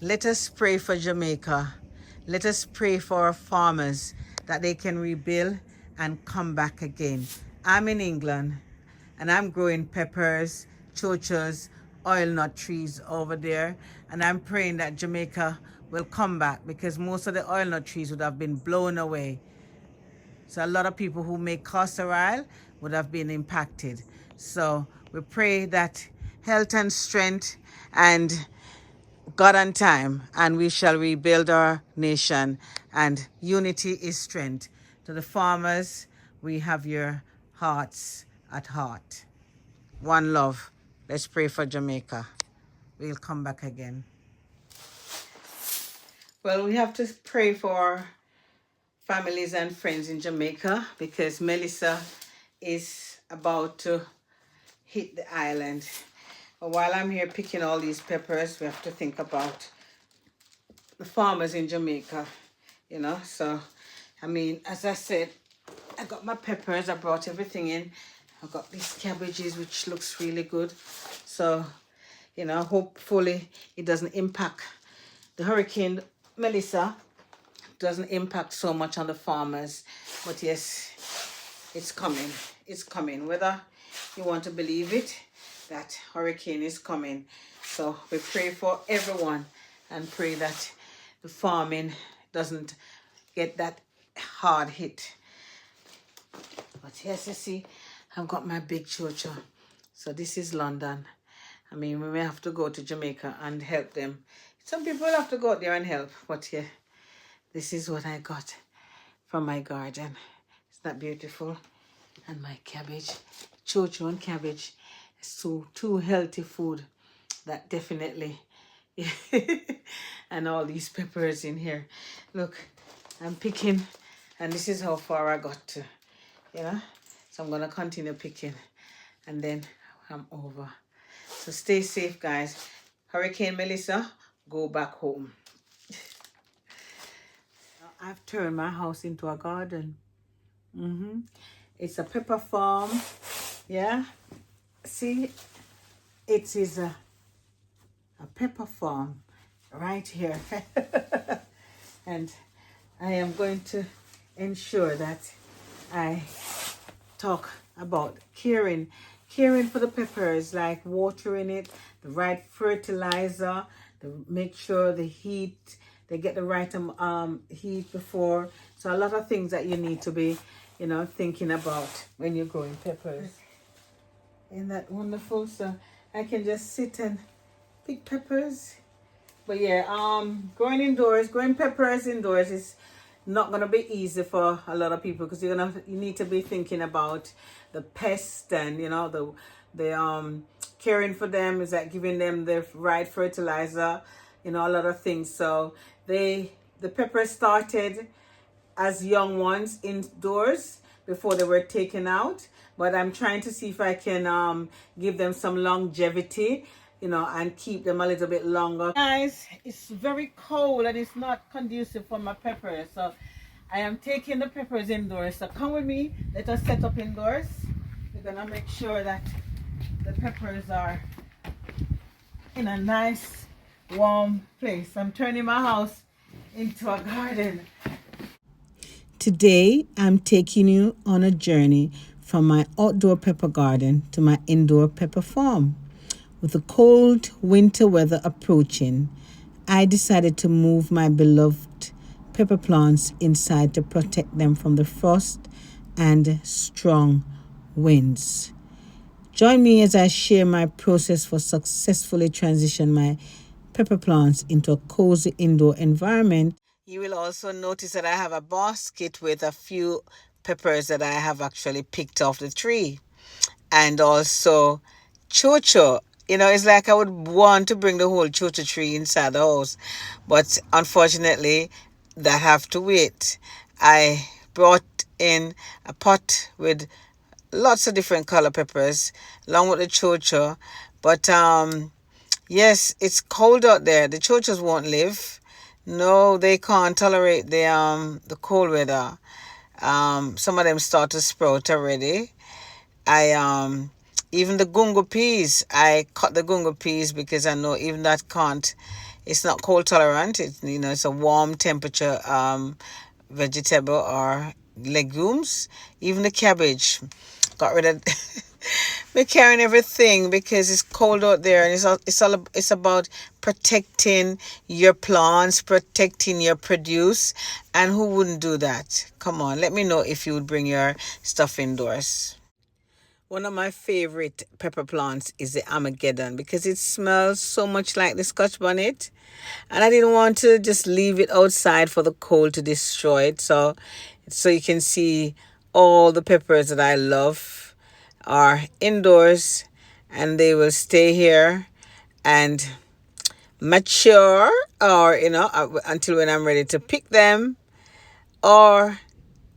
Let us pray for Jamaica. Let us pray for our farmers that they can rebuild and come back again. I'm in England and I'm growing peppers, chochos, oil nut trees over there. And I'm praying that Jamaica will come back because most of the oil nut trees would have been blown away. So a lot of people who make castor oil would have been impacted. So we pray that health and strength and God and time, and we shall rebuild our nation. And unity is strength. To the farmers, we have your hearts at heart. One love. Let's pray for Jamaica. We'll come back again. Well, we have to pray for families and friends in Jamaica because Melissa is about to hit the island. But while I'm here picking all these peppers, we have to think about the farmers in Jamaica, you know. So, I mean, as I said, I got my peppers, I brought everything in. I got these cabbages, which looks really good. So, you know, hopefully it doesn't impact the hurricane Melissa doesn't impact so much on the farmers. But yes, it's coming. It's coming. Whether you want to believe it, that hurricane is coming. So we pray for everyone and pray that the farming doesn't get that hard hit. But yes, you see, I've got my big chocho. So this is London. I mean, we may have to go to Jamaica and help them. Some people have to go out there and help. But yeah, this is what I got from my garden. Isn't that beautiful? And my cabbage, chocho and cabbage. It's two healthy food. That definitely. And all these peppers in here. Look, I'm picking, and this is how far I got to, you know. So I'm gonna continue picking, and then I'm over. So stay safe, guys. Hurricane Melissa, go back home. I've turned my house into a garden. It's a pepper farm. Yeah. See, it is a pepper farm right here. And I am going to ensure that I talk about caring for the peppers, like watering it, the right fertilizer, make sure the heat, they get the right heat before. So a lot of things that you need to be, you know, thinking about when you're growing peppers. Isn't that wonderful? So I can just sit and pick peppers. But yeah, growing peppers indoors is not gonna be easy for a lot of people because you need to be thinking about the pests and, you know, the caring for them, is that giving them the right fertilizer, you know, a lot of things. So the peppers started as young ones indoors before they were taken out, but I'm trying to see if I can give them some longevity, you know, and keep them a little bit longer. Guys, it's very cold and it's not conducive for my peppers, so I am taking the peppers indoors. So come with me, let us set up indoors. We're gonna make sure that the peppers are in a nice warm place. I'm turning my house into a garden. Today, I'm taking you on a journey from my outdoor pepper garden to my indoor pepper farm. With the cold winter weather approaching, I decided to move my beloved pepper plants inside to protect them from the frost and strong winds. Join me as I share my process for successfully transition my pepper plants into a cozy indoor environment. You will also notice that I have a basket with a few peppers that I have actually picked off the tree. And also chocho. You know, it's like I would want to bring the whole chocho tree inside the house. But unfortunately, that have to wait. I brought in a pot with lots of different color peppers along with the chocho. But yes, it's cold out there. The chochos won't live. No, they can't tolerate the cold weather. Some of them start to sprout already. Even the gungo peas, I cut the gungo peas because I know even that can't, It's not cold tolerant. It's, it's a warm temperature vegetable or legumes. Even the cabbage. Got rid of we're carrying everything because it's cold out there, and it's about protecting your plants, protecting your produce. And who wouldn't do that? Come on, let me know if you would bring your stuff indoors. One of my favorite pepper plants is the Armageddon because it smells so much like the Scotch bonnet. And I didn't want to just leave it outside for the cold to destroy it. So you can see all the peppers that I love are indoors, and they will stay here and mature, or until when I'm ready to pick them, or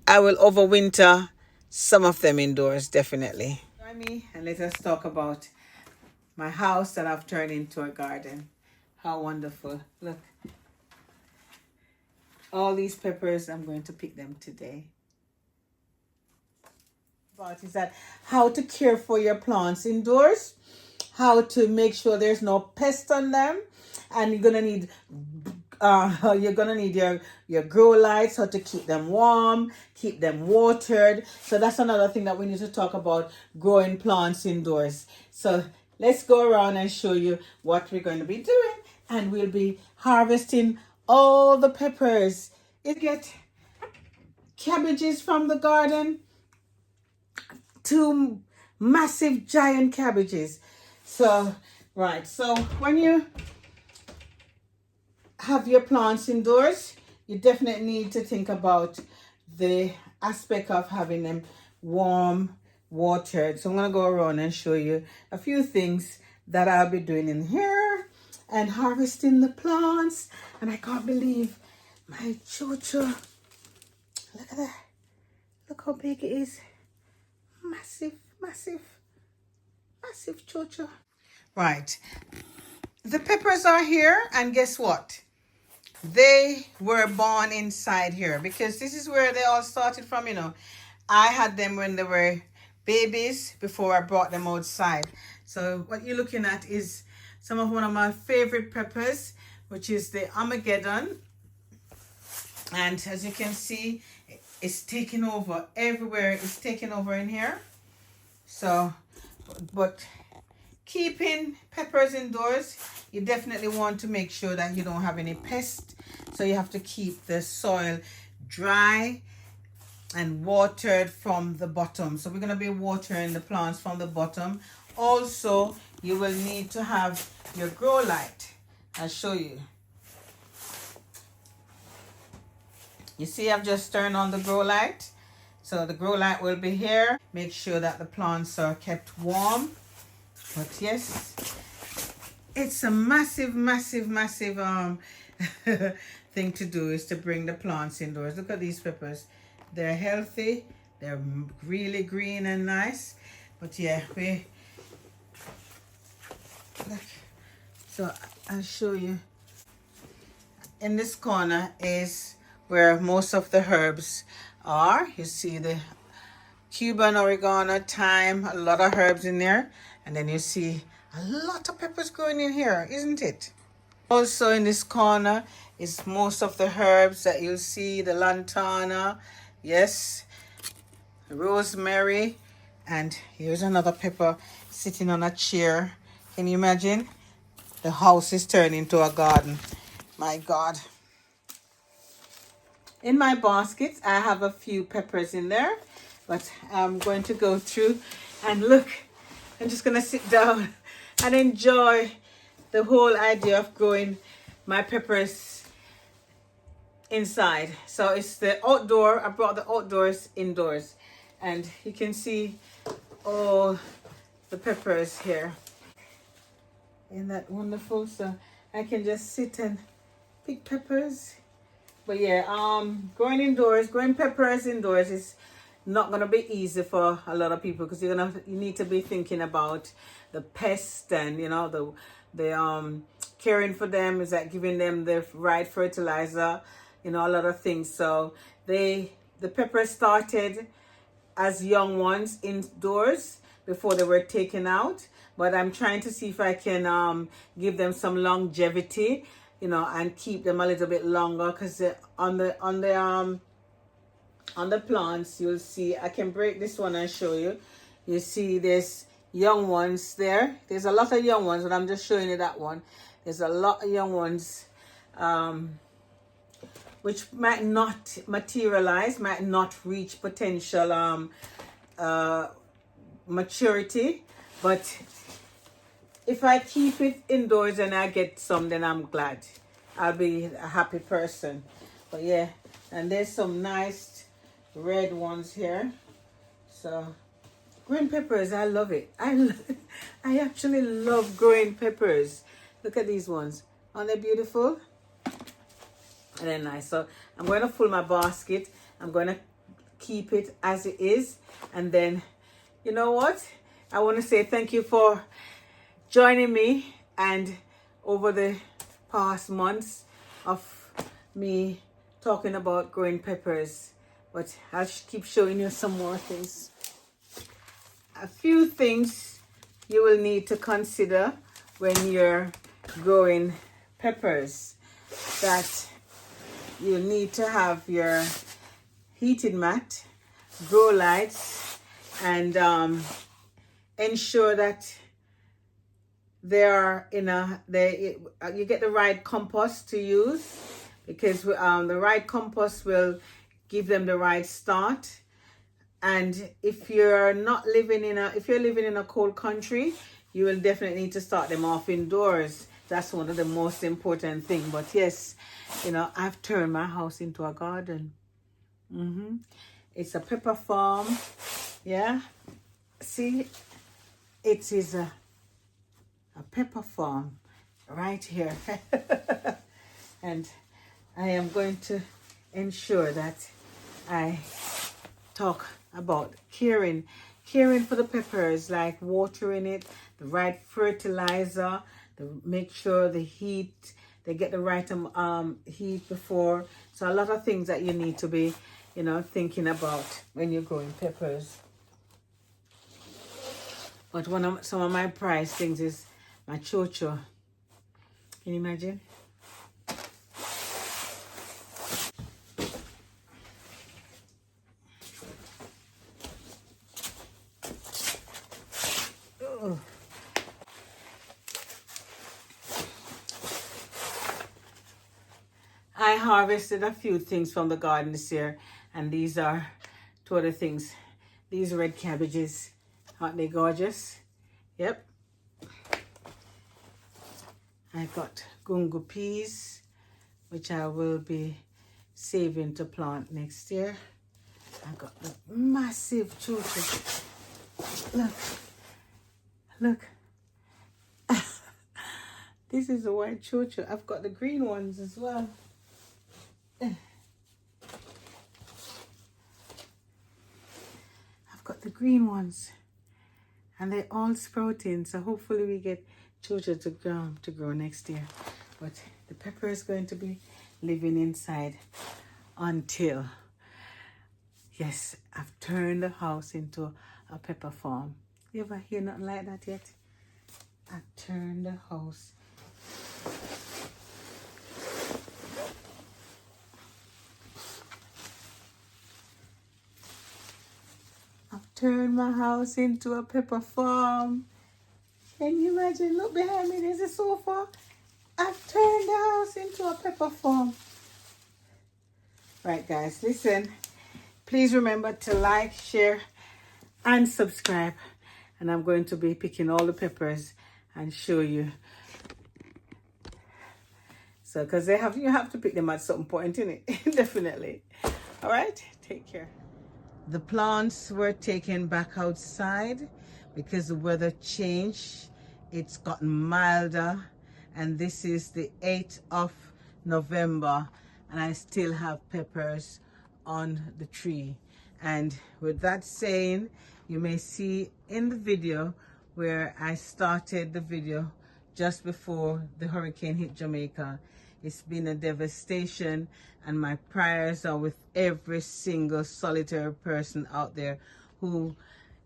I will overwinter some of them indoors, definitely. Join me and let us talk about my house that I've turned into a garden. How wonderful. Look. All these peppers, I'm going to pick them today. About is that how to care for your plants indoors, how to make sure there's no pest on them, and you're gonna need your grow lights, how to keep them warm, keep them watered. So that's another thing that we need to talk about, growing plants indoors. So let's go around and show you what we're going to be doing, and we'll be harvesting all the peppers. You get cabbages from the garden, 2 massive giant cabbages. So when you have your plants indoors, you definitely need to think about the aspect of having them warm, watered. So I'm going to go around and show you a few things that I'll be doing in here and harvesting the plants. And I can't believe my chocho. Look at that. Look how big it is. Massive, massive, massive chocho. Right. The peppers are here, and guess what? They were born inside here because this is where they all started from, I had them when they were babies before I brought them outside. So what you're looking at is one of my favorite peppers, which is the Armageddon. And as you can see, it's taking over everywhere. It's taking over in here. So, but keeping peppers indoors, you definitely want to make sure that you don't have any pests. So you have to keep the soil dry and watered from the bottom. So we're going to be watering the plants from the bottom. Also, you will need to have your grow light. I'll show you. You see, I've just turned on the grow light. So the grow light will be here. Make sure that the plants are kept warm. But yes, it's a massive, massive, massive thing to do, is to bring the plants indoors. Look at these peppers. They're healthy. They're really green and nice. But yeah, look. So I'll show you. In this corner is where most of the herbs are. You see the Cuban oregano, thyme, a lot of herbs in there. And then you see a lot of peppers growing in here, isn't it? Also in this corner is most of the herbs that you'll see, the lantana, yes, rosemary, and here's another pepper sitting on a chair. Can you imagine? The house is turned into a garden. My God. In my basket, I have a few peppers in there, but I'm going to go through and look. I'm just going to sit down and enjoy the whole idea of growing my peppers inside. So it's the outdoor. I brought the outdoors indoors, and you can see all the peppers here. Isn't that wonderful? So I can just sit and pick peppers. But yeah, growing peppers indoors is not gonna be easy for a lot of people, because you need to be thinking about the pests, and the caring for them, is that giving them the right fertilizer, a lot of things. So the peppers started as young ones indoors before they were taken out, but I'm trying to see if I can give them some longevity you know, and keep them a little bit longer, because on the plants, you'll see, I can break this one and show you. You see there's young ones there. There's a lot of young ones, but I'm just showing you that one. There's a lot of young ones, which might not materialize, might not reach potential maturity. But if I keep it indoors and I get some, then I'm glad. I'll be a happy person. But yeah, and there's some nice red ones here. So green peppers, I love it. I actually love growing peppers. Look at these ones. Aren't they beautiful? And they're nice. So I'm going to fill my basket. I'm going to keep it as it is. And then, you know what? I want to say thank you for joining me, and over the past months of me talking about growing peppers. But I'll keep showing you some more things. A few things you will need to consider when you're growing peppers. That you need to have your heating mat, grow lights, and ensure that you get the right compost to use, because the right compost will give them the right start. And if you're living in a cold country, you will definitely need to start them off indoors. That's one of the most important things. But yes, you know, I've turned my house into a garden. It's a pepper farm. Yeah. See, it is a pepper farm right here. And I am going to ensure that I talk about caring for the peppers, like watering it, the right fertilizer, make sure the heat, they get the right heat before. So a lot of things that you need to be, you know, thinking about when you're growing peppers. But some of my prized things is my chocho. Can you imagine? Oh. I harvested a few things from the garden this year, and these are two other things. These red cabbages, aren't they gorgeous? Yep. I got gungo peas, which I will be saving to plant next year. I got the massive chocho. Look. This is the white chocho. I've got the green ones as well. I've got the green ones, and they're all sprouting. So hopefully we get chocho to grow next year. But the pepper is going to be living inside until, yes, I've turned the house into a pepper farm. You ever hear nothing like that yet? I've turned the house. I've turned my house into a pepper farm. Can you imagine? Look behind me, there's a sofa. I've turned the house into a pepper farm. Right, guys, listen. Please remember to like, share, and subscribe. And I'm going to be picking all the peppers and show you. So, because you have to pick them at some point, innit? Definitely. All right, take care. The plants were taken back outside because the weather changed. It's gotten milder, and this is the 8th of November, and I still have peppers on the tree. And with that saying, you may see in the video where I started the video just before the hurricane hit Jamaica. It's been a devastation, and my prayers are with every single solitary person out there who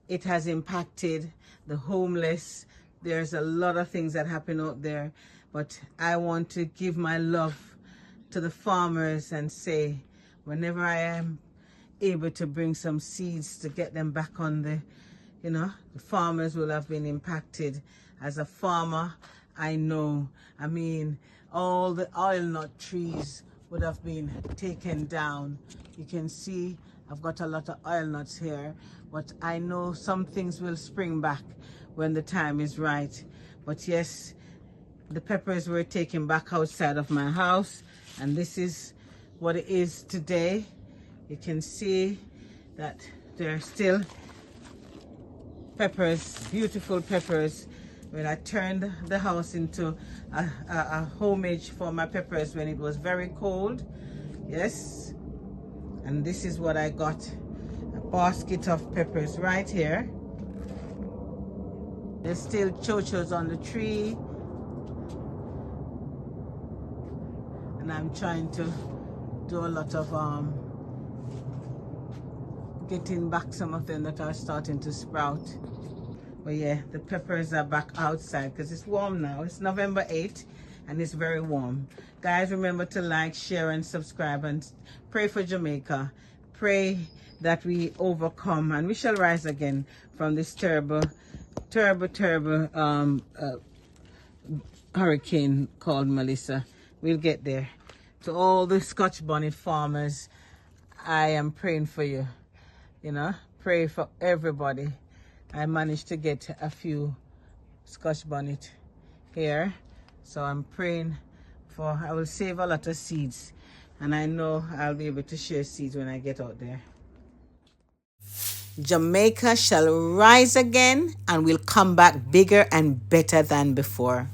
it has impacted, the homeless. There's a lot of things that happen out there, but I want to give my love to the farmers and say, whenever I am able to bring some seeds to get them back on the, the farmers will have been impacted. As a farmer, I know, all the oil nut trees would have been taken down. You can see I've got a lot of oil nuts here, but I know some things will spring back when the time is right. But yes, the peppers were taken back outside of my house, and this is what it is today. You can see that there are still peppers, beautiful peppers. When I turned the house into a homage for my peppers when it was very cold. Yes, and this is what I got, a basket of peppers right here. There's still chochos on the tree, and I'm trying to do a lot of getting back some of them that are starting to sprout. But yeah, the peppers are back outside because it's warm now. It's November 8th and it's very warm. Guys, remember to like, share, and subscribe, and pray for Jamaica. Pray that we overcome and we shall rise again from this terrible hurricane called Melissa. We'll get there. To all the Scotch bonnet farmers, I am praying for you. Pray for everybody. I managed to get a few Scotch bonnet here, so I'm praying I will save a lot of seeds, and I know I'll be able to share seeds when I get out there. Jamaica shall rise again and will come back bigger and better than before.